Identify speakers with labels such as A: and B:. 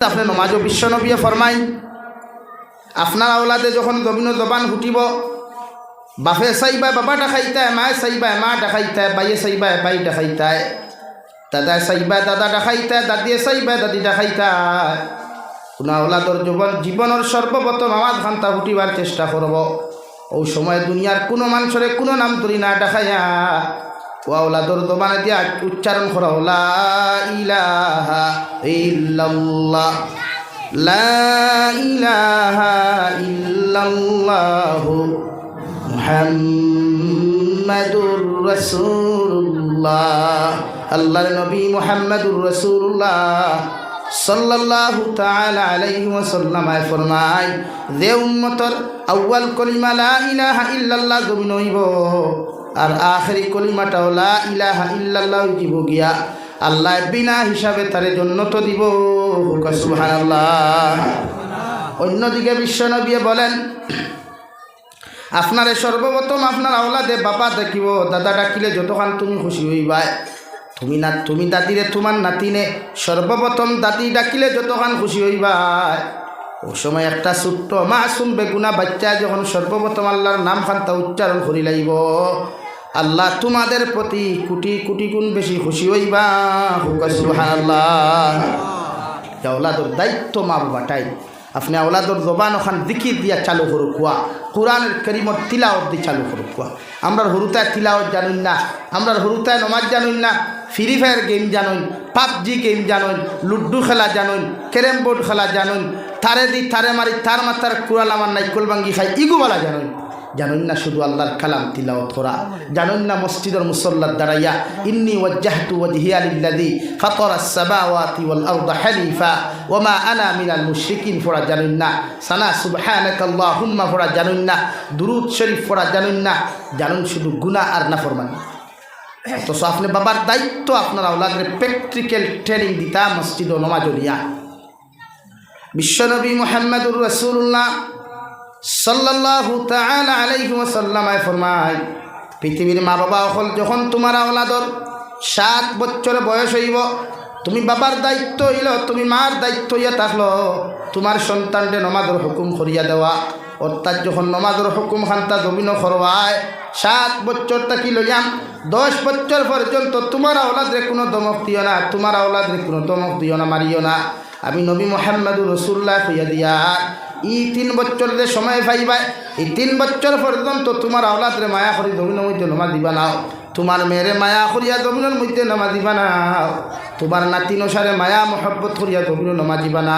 A: আপনি নমাজও বিশ্বনবী ফরমাই আপনার আওলাদে যখন জমিন জবান ফুটিব বাপে চাইবা বাবা ডাকাইতায় মায়ে চাইবা মা ডাকাইতায় বাইয়ে চাইবা বাই ডাকাইতায় দাদায় চাইবা দাদা ডাকাইতায় দাদিয়ে চাইবা দাদি ডাকাইতায় কোনো আওলাদর জীবনের সর্বপ্রথম আওয়াজ ঘন্টা ফুটিবার চেষ্টা করব ওই সময় দুনিয়ার কোনো মানুষরে কোনো নাম ধরি না ডাকাইয়া ও আওলাদর জবানে দিয়া উচ্চারণ করা লা ইলাহা ইল্লাল্লাহ লা ইলাহা ইল্লাল্লাহু মুহাম্মাদুর রাসূলুল্লাহ আল্লাহর নবী মুহাম্মাদুর রাসূলুল্লাহ সাল্লাল্লাহু তাআলা আলাইহি ওয়াসাল্লাম ফরমায় যে উম্মতর আউয়াল কলিমা লা ইলাহা ইল্লাল্লাহ জবিন হইব আর আখেরি কলিমাটাও লা ইলাহা ইল্লাল্লাহ দিব গিয়া আল্লাহ বিনা হিসাবে তারে জান্নাত দিব সুবহানাল্লাহ। অন্যদিকে বিশ্বনবী বলেন আপনারে সর্বপ্রথম আপনার আওলাদে বাবা দেখিব দাদা ডাকিলে যতক্ষণ তুমি খুশি হইবা তুমি দাদিরে তোমার নাতিনে সর্বপ্রথম দাদি ডাকিলে যতক্ষণ খুশি হইবা ও সময় একটা ছোট্ট মাসুম বেগুনা বাচ্চা যখন সর্বপ্রথম আল্লাহর নাম খান্তা উচ্চারণ করি লাইব আল্লাহ তোমাদের প্রতি কোটি কোটি গুণ বেশি খুশি হইবা সুবহানাল্লাহ। আওলাদর দায়িত্ব মা বাবাটাই আপনি আওলাদর জবান ওখান দিকির দিয়া চালু করুক কুয়া কোরআনের করিমর তিলাওয়াত দিয়ে চালু করুক কুয়া আমরা হরুতায় তিলাওয়াত জানুন না আমরা হরুতায় নমাজ জানুন না ফ্রি ফায়ার গেম জানুন পাবজি গেম জানুন লুড্ডু খেলা জানুন ক্যারেম বোর্ড খেলা জানুন তারে দি তারে মারি তার মাথার কুড়াল আমার নাইকল ভাঙ্গি খাই ইগুবালা জানুন না শুধু আল্লাহর কালাম তিলাওয়াত করা জানুন না মসজিদের মুসল্লার দাঁড়াইয়া ইন্নী ওয়াজ্জাহতু ওয়াজহিয়া লিল্লাযী ফাতারাস সামাওয়াতি ওয়াল আরদা হানিফা ওয়া মা আনা মিনাল মুশরিকিন পড়া জানুন না সানা সুবহানাকাল্লাহুম্মা পড়া জানুন না দুরূদ শরীফ পড়া জানুন না জানুন শুধু গুনাহ আর নাফরমানি। তো আপনি বাবার দায়িত্ব আপনার আওলাদের প্র্যাকটিক্যাল ট্রেনিং দিতা মসজিদ ও নমাজরিয়া। বিশ্বনবী মুহাম্মদুর রাসূলুল্লাহ সাল্লাল্লাহু তাআলা আলাইহি ওয়াসাল্লাম ফরমায় পৃথিবীর মা বাবা হল যখন তোমার আওলাদর 7 বছর বয়স হইব তুমি বাবার দায়িত্ব হইল তুমি মার দায়িত্ব হইয়া থাকলো তোমার সন্তানকে নমাজের হুকুম করিয়া দেওয়া অর্থাৎ যখন নমাজের হুকুম খান্তা জমিন করবায় 7 বছর থাকি লইয়াম 10 বছর পর্যন্ত তোমার আওলাদরে কোনো দমক দিও না তোমার আওলাদরে কোনো দমক দিও না মারিও না আমি নবী মুহাম্মদুর রাসূলুল্লাহ কইয়া দিয়া এই 3 বছর যে সময় পাইবাই এই 3 বছর পর্যন্ত তোমার আওলাদরে মায়া করি জমিনের মধ্যে নামাজ দিবা নাও তোমার মেয়েরে মায়া করিয়া জমিনের মধ্যে নামাজ দিবা নাও তোমার নাতি নসারে মায়া মহব্বত করিয়া জমিনে নামাজ দিবা না।